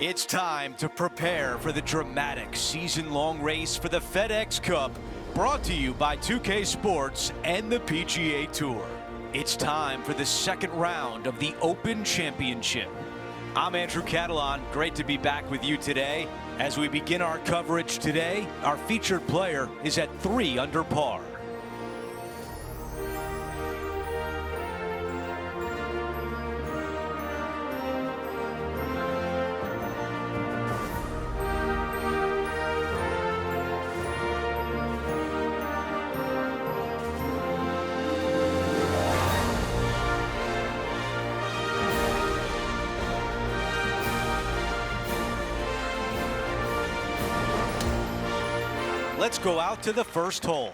It's time to prepare for the dramatic season-long race for the FedEx Cup, brought to you by 2K Sports and the PGA Tour. It's time for the second round of the Open Championship. I'm Andrew Catalan. Great to be back with you today. As we begin our coverage today, our featured player is at 3 under par. Let's go out to the first hole.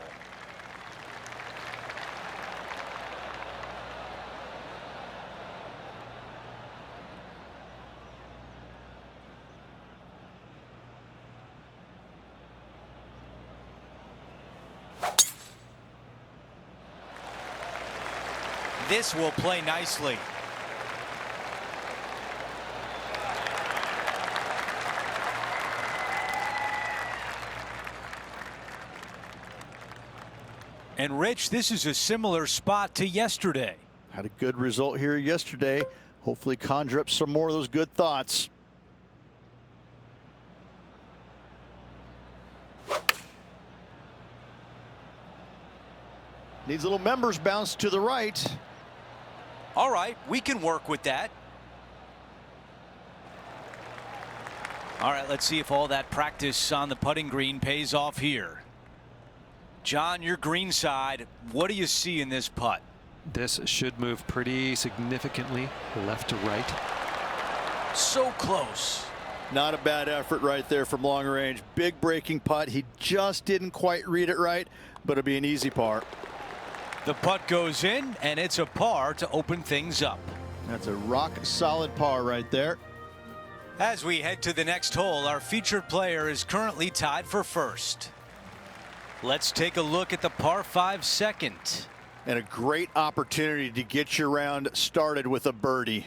This will play nicely. And Rich, this is a similar spot to yesterday. Had a good result here yesterday. Hopefully conjure up some more of those good thoughts. Needs a little members bounce to the right. All right, we can work with that. All right, let's see if all that practice on the putting green pays off here. John, your green side, what do you see in this putt? This should move pretty significantly left to right. So close. Not a bad effort right there from long range. Big breaking putt. He just didn't quite read it right, but it'll be an easy par. The putt goes in, and it's a par to open things up. That's a rock solid par right there. As we head to the next hole, our featured player is currently tied for first. Let's take a look at the par 5 second. And a great opportunity to get your round started with a birdie.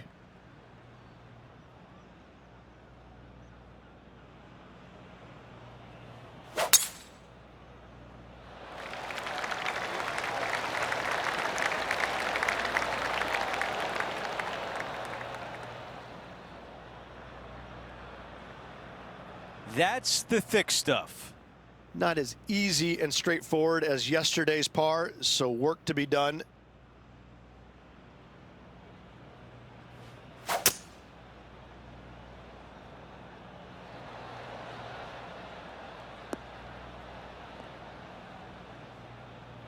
That's the thick stuff. Not as easy and straightforward as yesterday's par, so work to be done.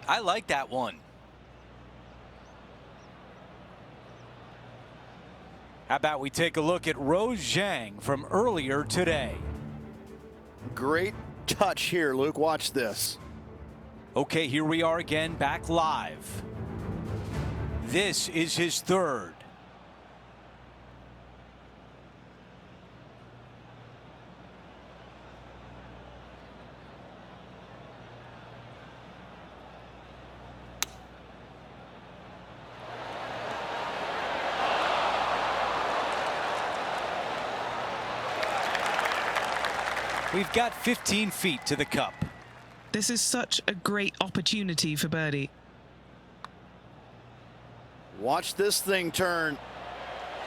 I like that one. How about we take a look at Rose Zhang from earlier today? Great touch here, Luke. Watch this. Okay, here we are again, back live. This is his third. We've got 15 feet to the cup. This is such a great opportunity for birdie. Watch this thing turn.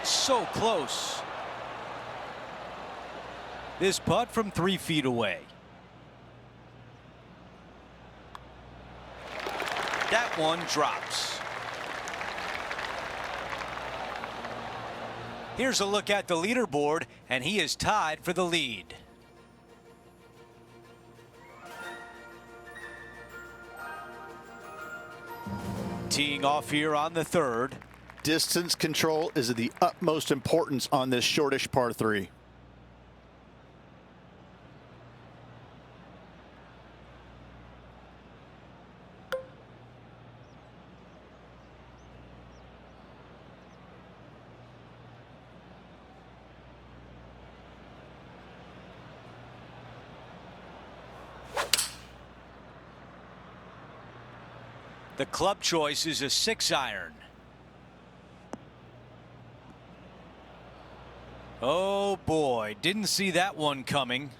So close. This putt from 3 feet away. That one drops. Here's a look at the leaderboard, and he is tied for the lead. Teeing off here on the third. Distance control is of the utmost importance on this shortish par 3. The club choice is a 6-iron. Oh boy, didn't see that one coming.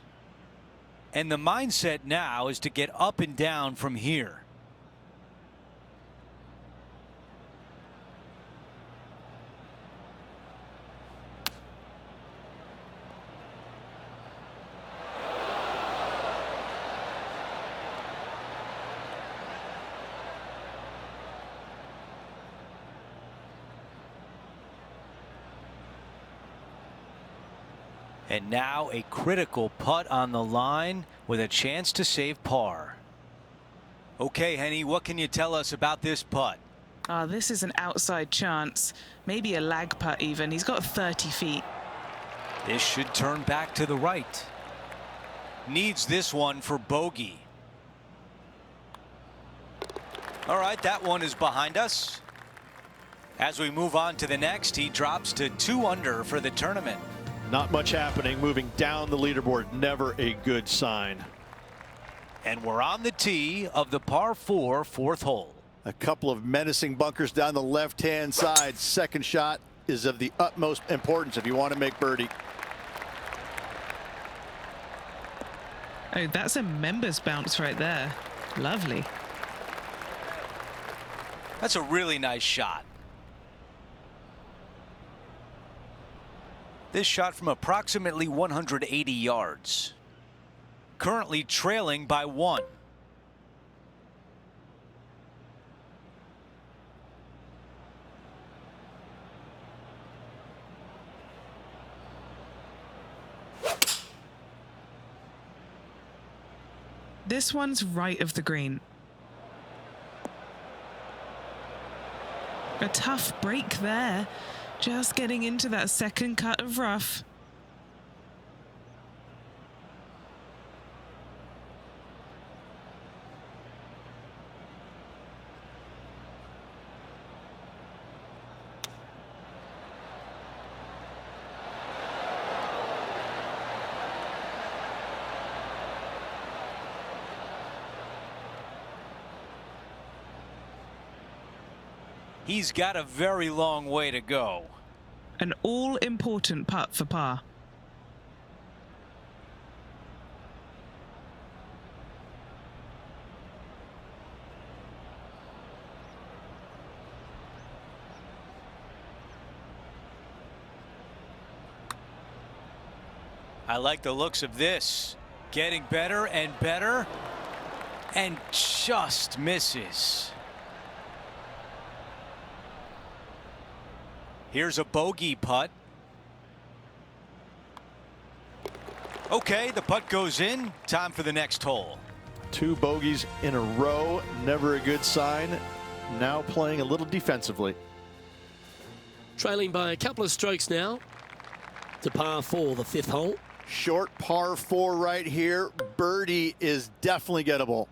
And the mindset now is to get up and down from here. And now a critical putt on the line with a chance to save par. Okay, Henny, what can you tell us about this putt? This is an outside chance, maybe a lag putt even. He's got 30 feet. This should turn back to the right. Needs this one for bogey. All right, that one is behind us. As we move on to the next, he drops to 2 under for the tournament. Not much happening, moving down the leaderboard, never a good sign. And we're on the tee of the par 4 fourth hole. A couple of menacing bunkers down the left-hand side. Second shot is of the utmost importance if you want to make birdie. Oh, that's a members bounce right there. Lovely. That's a really nice shot. This shot from approximately 180 yards. Currently trailing by 1. This one's right of the green. A tough break there. Just getting into that second cut of rough. He's got a very long way to go. An all-important putt for par. I like the looks of this. Getting better and better. And just misses. Here's a bogey putt. Okay, the putt goes in. Time for the next hole. 2 bogeys in a row, never a good sign. Now playing a little defensively. Trailing by a couple of strokes now to par 4, the 5th hole. Short par 4 right here. Birdie is definitely gettable.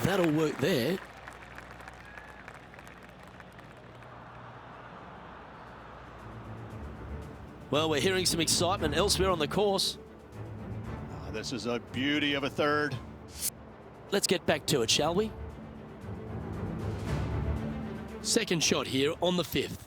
That'll work there. Well, we're hearing some excitement elsewhere on the course. This is a beauty of a third. Let's get back to it, shall we? Second shot here on the 5th.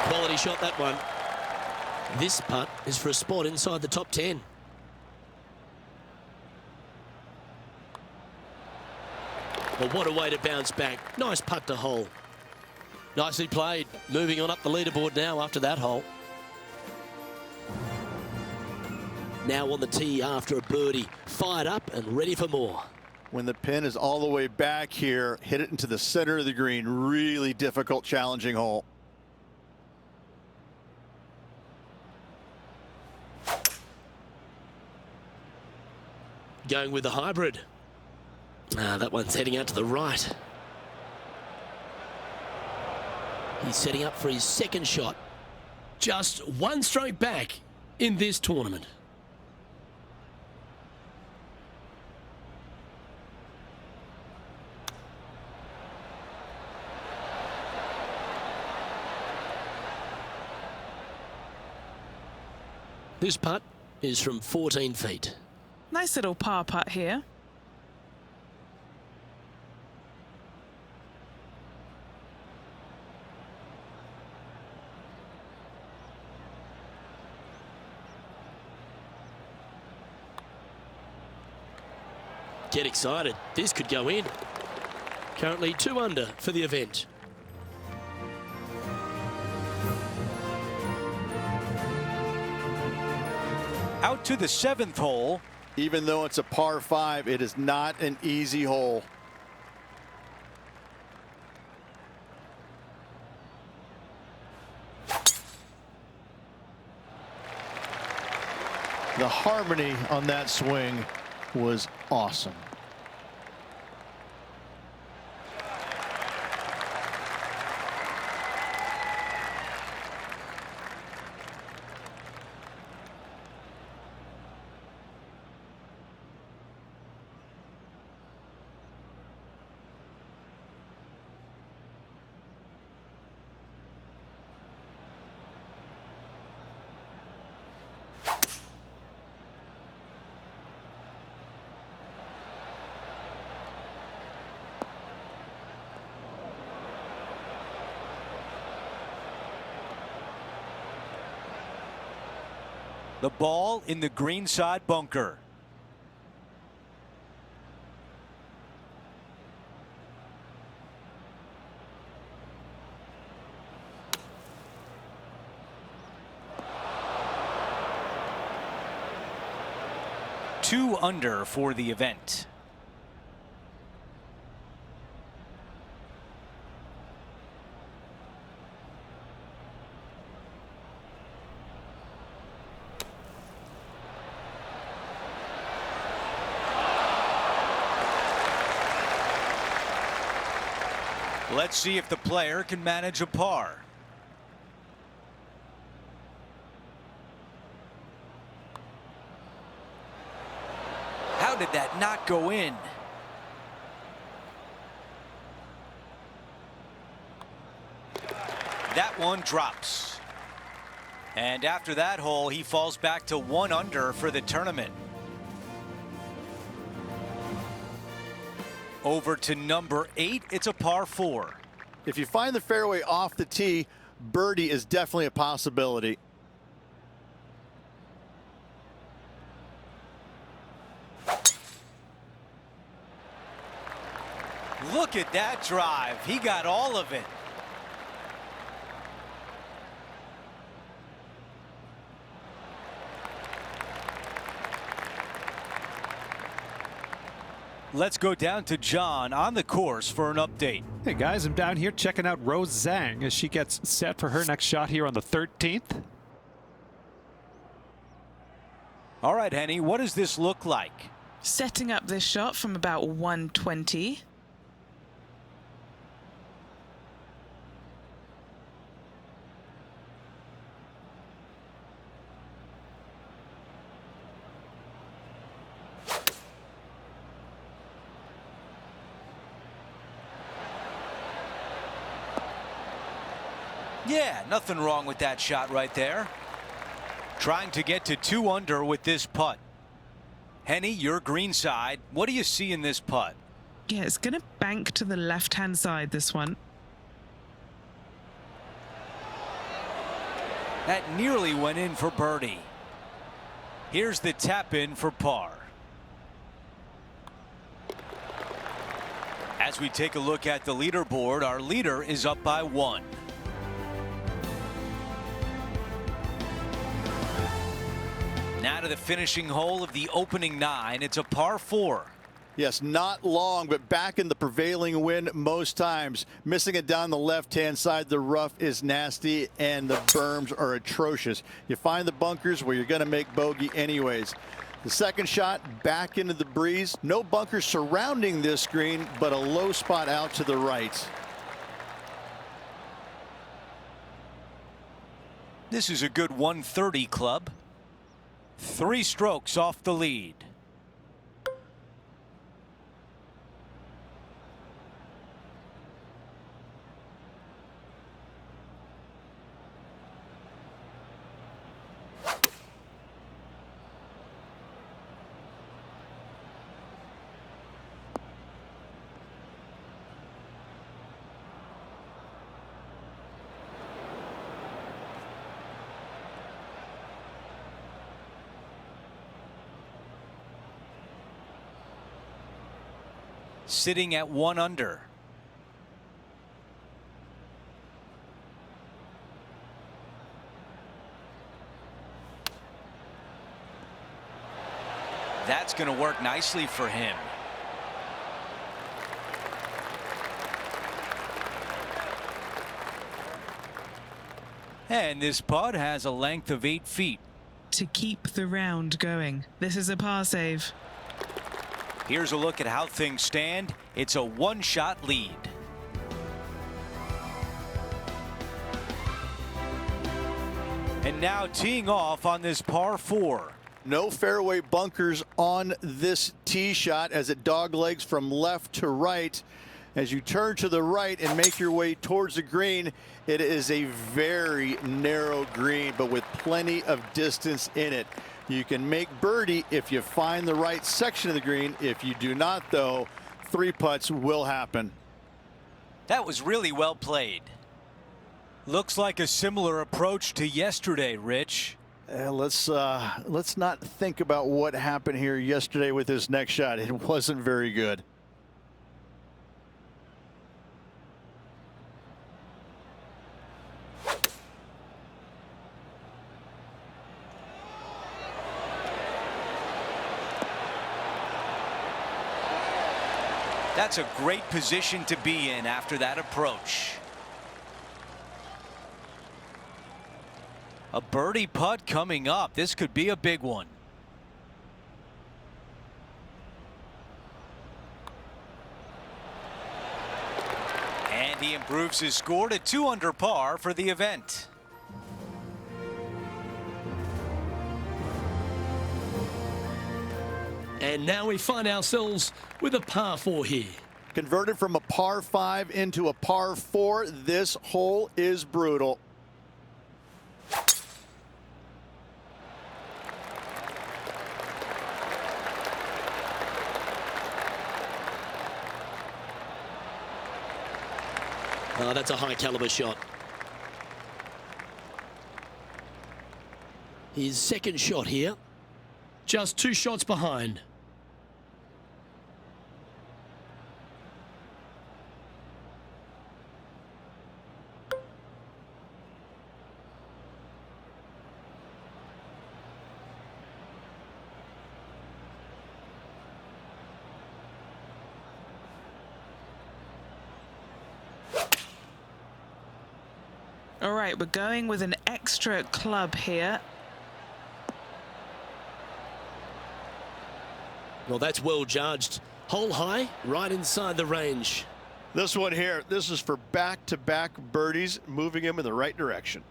Quality shot, that one. This putt is for a spot inside the top 10. Well, what a way to bounce back. Nice putt to hole. Nicely played. Moving on up the leaderboard now after that hole. Now on the tee after a birdie. Fired up and ready for more. When the pin is all the way back here, hit it into the center of the green. Really difficult, challenging hole. going with the hybrid. That one's heading out to the right. He's setting up for his second shot. Just one stroke back in this tournament. This putt is from 14 feet. Nice little par putt here. Get excited. This could go in. Currently 2 under for the event. Out to the 7th hole. Even though it's a par 5, it is not an easy hole. The harmony on that swing was awesome. The ball in the greenside bunker. Two under for the event. Let's see if the player can manage a par. How did that not go in? That one drops. And after that hole, he falls back to 1 under for the tournament. Over to number 8, it's a par 4. If you find the fairway off the tee, birdie is definitely a possibility. Look at that drive. He got all of it. Let's go down to John on the course for an update. Hey guys, I'm down here checking out Rose Zhang as she gets set for her next shot here on the 13th. All right, Henny, what does this look like? Setting up this shot from about 120. Yeah, nothing wrong with that shot right there. Trying to get to 2 under with this putt. Henny, your green side. What do you see in this putt? Yeah, it's going to bank to the left-hand side, this one. That nearly went in for birdie. Here's the tap in for par. As we take a look at the leaderboard, our leader is up by 1. Now to the finishing hole of the opening 9. It's a par 4. Yes, not long, but back in the prevailing wind most times. Missing it down the left-hand side. The rough is nasty, and the berms are atrocious. You find the bunkers where you're going to make bogey anyways. The second shot back into the breeze. No bunkers surrounding this green, but a low spot out to the right. This is a good 130 club. 3 strokes off the lead. Sitting at 1 under. That's going to work nicely for him. And this putt has a length of 8 feet. To keep the round going. This is a par save. Here's a look at how things stand. It's a 1-shot lead. And now teeing off on this par 4. No fairway bunkers on this tee shot as it doglegs from left to right. As you turn to the right and make your way towards the green, it is a very narrow green, but with plenty of distance in it. You can make birdie if you find the right section of the green. If you do not, though, 3 putts will happen. That was really well played. Looks like a similar approach to yesterday, Rich. Let's not think about what happened here yesterday with this next shot. It wasn't very good. That's a great position to be in after that approach. A birdie putt coming up. This could be a big one. And he improves his score to 2 under par for the event. And now we find ourselves with a par 4 here. Converted from a par 5 into a par 4. This hole is brutal. Oh, that's a high caliber shot. His second shot here. Just 2 shots behind. All right, we're going with an extra club here. Well, that's well judged. Hole high, right inside the range. This one here, this is for back-to-back birdies, moving him in the right direction.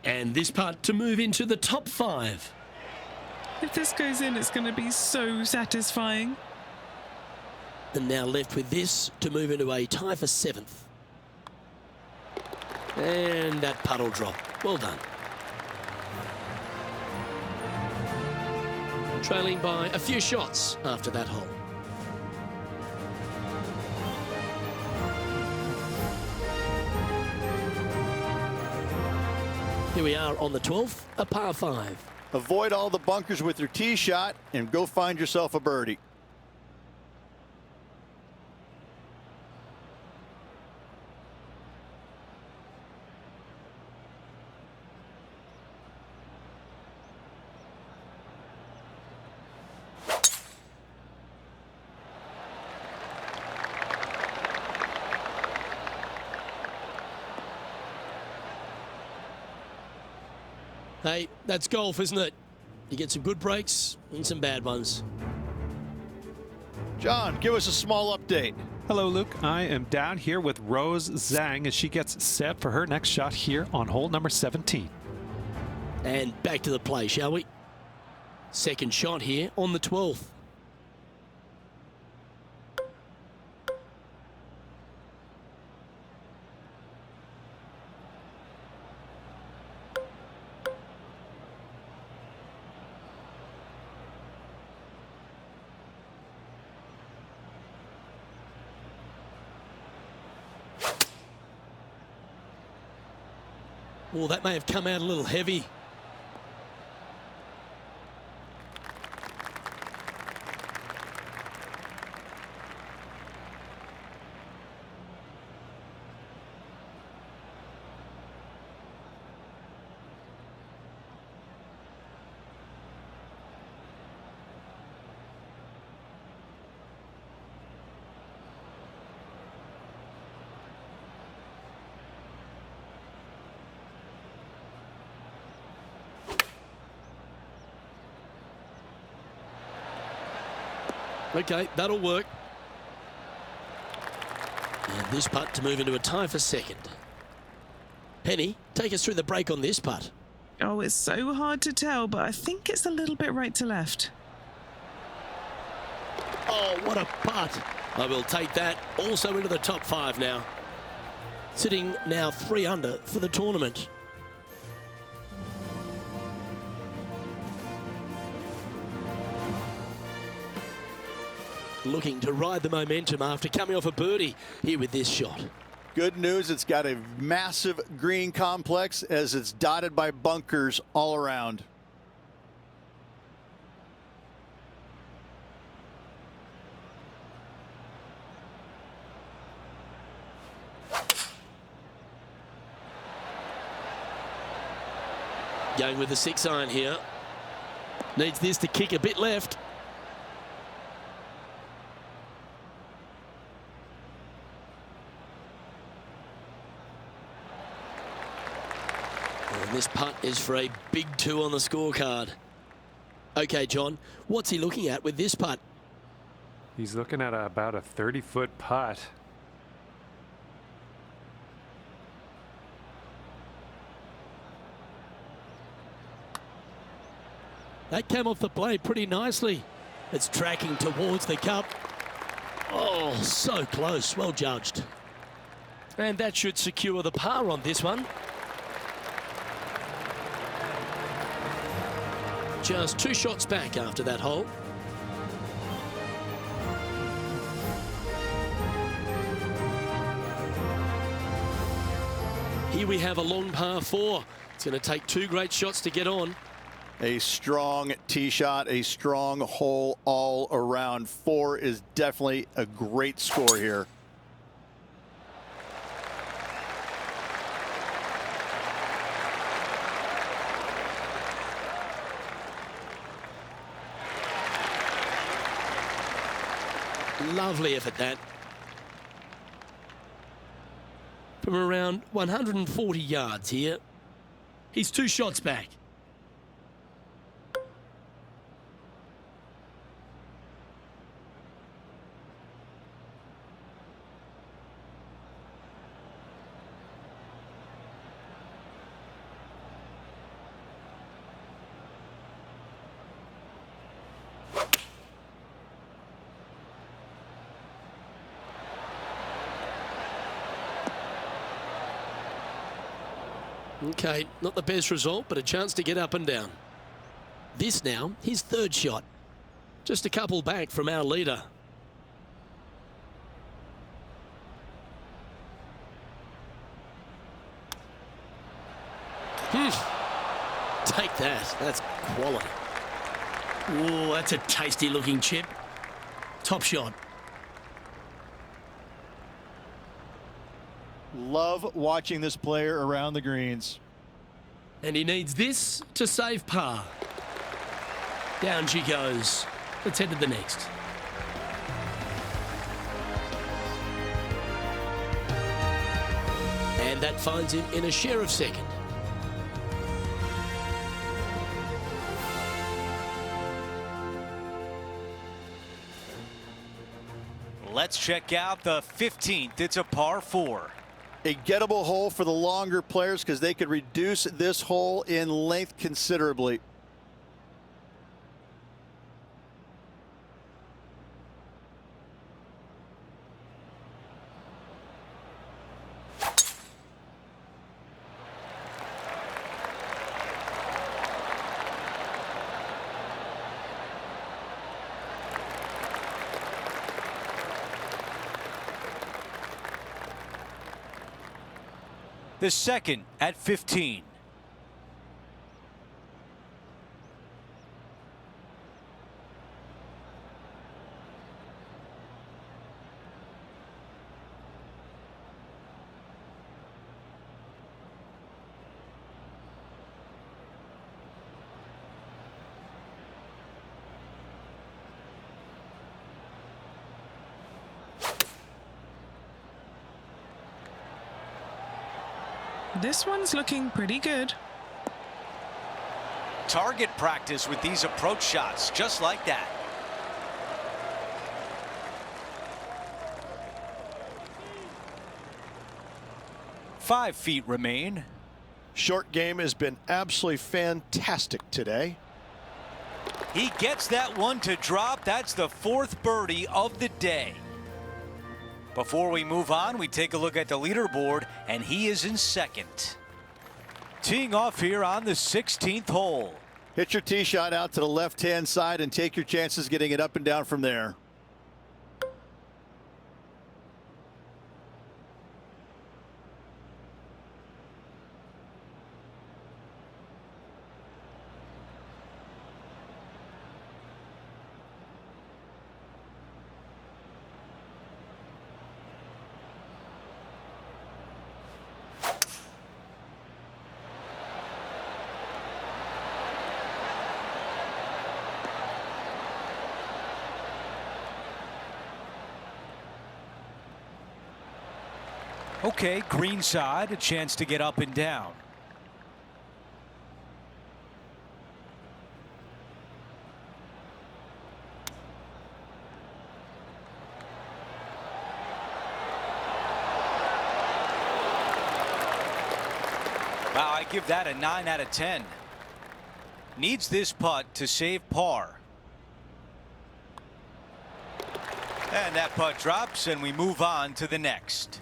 And this putt to move into the top 5. If this goes in, it's going to be so satisfying. And now left with this to move into a tie for 7th. And that putt will drop. Well done. Trailing by a few shots after that hole. Here we are on the 12th, a par 5. Avoid all the bunkers with your tee shot and go find yourself a birdie. Hey, that's golf, isn't it? You get some good breaks and some bad ones. John, give us a small update. Hello, Luke. I am down here with Rose Zhang as she gets set for her next shot here on hole number 17. And back to the play, shall we? Second shot here on the 12th. Oh, that may have come out a little heavy. Okay, that'll work. And this putt to move into a tie for second. Penny, take us through the break on this putt. Oh, it's so hard to tell, but I think it's a little bit right to left. Oh, what a putt. I will take that also into the top 5 now. Sitting now 3 under for the tournament. Looking to ride the momentum after coming off a birdie here with this shot. Good news, it's got a massive green complex as it's dotted by bunkers all around. Going with the 6-iron here. Needs this to kick a bit left. And this putt is for a big 2 on the scorecard. Okay, John, what's he looking at with this putt? He's looking at about a 30-foot putt. That came off the blade pretty nicely. It's tracking towards the cup. Oh, so close. Well judged. And that should secure the par on this one. Just 2 shots back after that hole. Here we have a long par 4. It's going to take 2 great shots to get on. A strong tee shot, a strong hole all around. 4 is definitely a great score here. Lovely effort, that. From around 140 yards here. He's 2 shots back. Okay, not the best result, but a chance to get up and down. This now, his 3rd shot. Just a couple back from our leader. Take that. That's quality. Oh, that's a tasty looking chip. Top shot. Love watching this player around the greens. And he needs this to save par. Down she goes. Let's head to the next. And that finds him in a share of second. let's check out the 15th. It's a par 4. A gettable hole for the longer players because they could reduce this hole in length considerably. The second at 15. This one's looking pretty good. Target practice with these approach shots, just like that. Five feet remain. Short game has been absolutely fantastic today. He gets that one to drop. That's the 4th birdie of the day. Before we move on, we take a look at the leaderboard, and he is in 2nd. Teeing off here on the 16th hole. Hit your tee shot out to the left-hand side and take your chances getting it up and down from there. Okay, green side, a chance to get up and down. Wow, I give that a 9 out of 10. Needs this putt to save par. And that putt drops, and we move on to the next.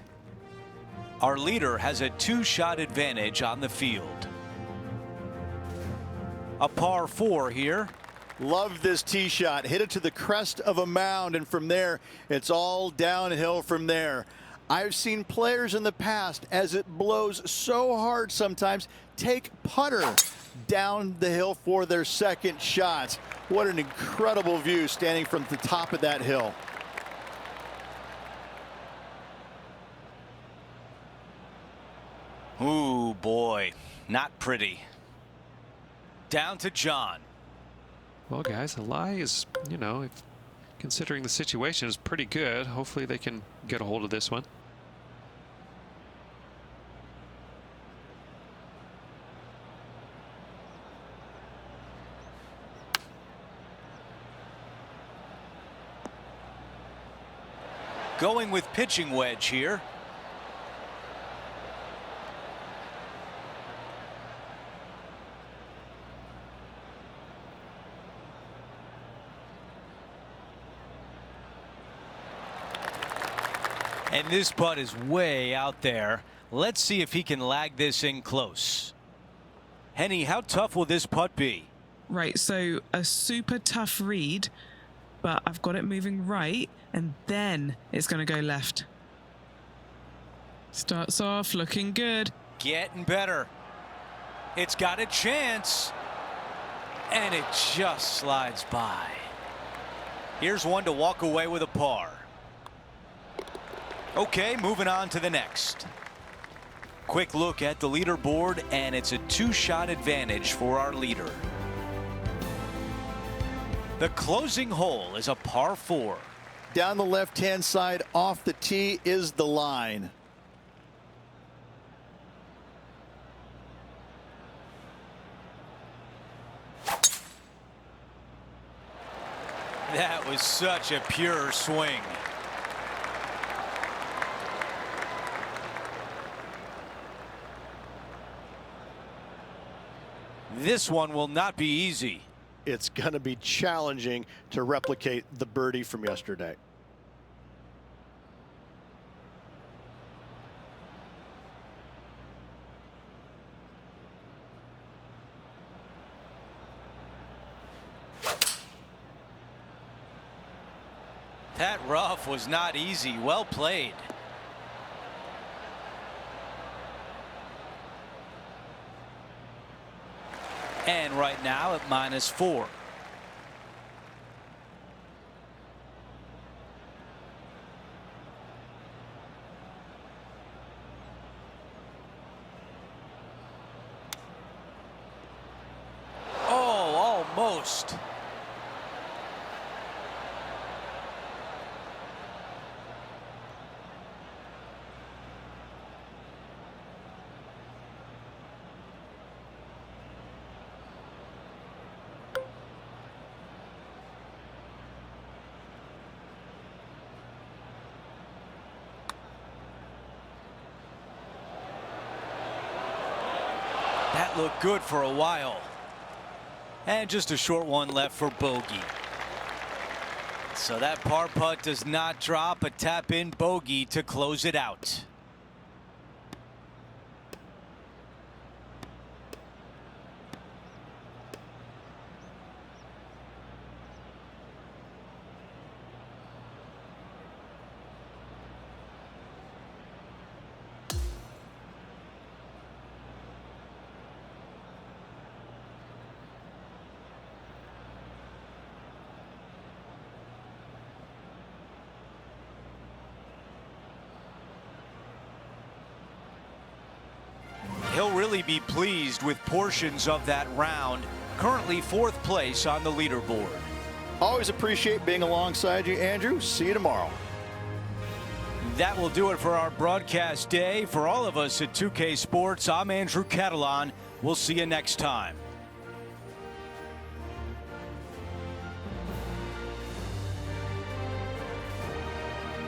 Our leader has a 2-shot advantage on the field. A par 4 here. Love this tee shot. Hit it to the crest of a mound, and from there, it's all downhill from there. I've seen players in the past, as it blows so hard sometimes, take putter down the hill for their second shot. What an incredible view standing from the top of that hill. Ooh, boy, not pretty. Down to John. Well, guys, a lie is, you know, considering the situation, is pretty good. Hopefully they can get a hold of this one. Going with pitching wedge here. And this putt is way out there. Let's see if he can lag this in close. Henny, how tough will this putt be? Right, so a super tough read, but I've got it moving right, and then it's going to go left. Starts off looking good. Getting better. It's got a chance. And it just slides by. Here's one to walk away with a par. Okay, moving on to the next. Quick look at the leaderboard, and it's a 2-shot advantage for our leader. The closing hole is a par 4. Down the left-hand side off the tee is the line. That was such a pure swing. This one will not be easy. It's going to be challenging to replicate the birdie from yesterday. That rough was not easy. Well played. And right now at -4. Oh, almost. That looked good for a while. And just a short one left for bogey. So that par putt does not drop, a tap in bogey to close it out. He'll really be pleased with portions of that round. Currently 4th place on the leaderboard. Always appreciate being alongside you, Andrew. See you tomorrow. That will do it for our broadcast day. For all of us at 2K Sports, I'm Andrew Catalan. We'll see you next time.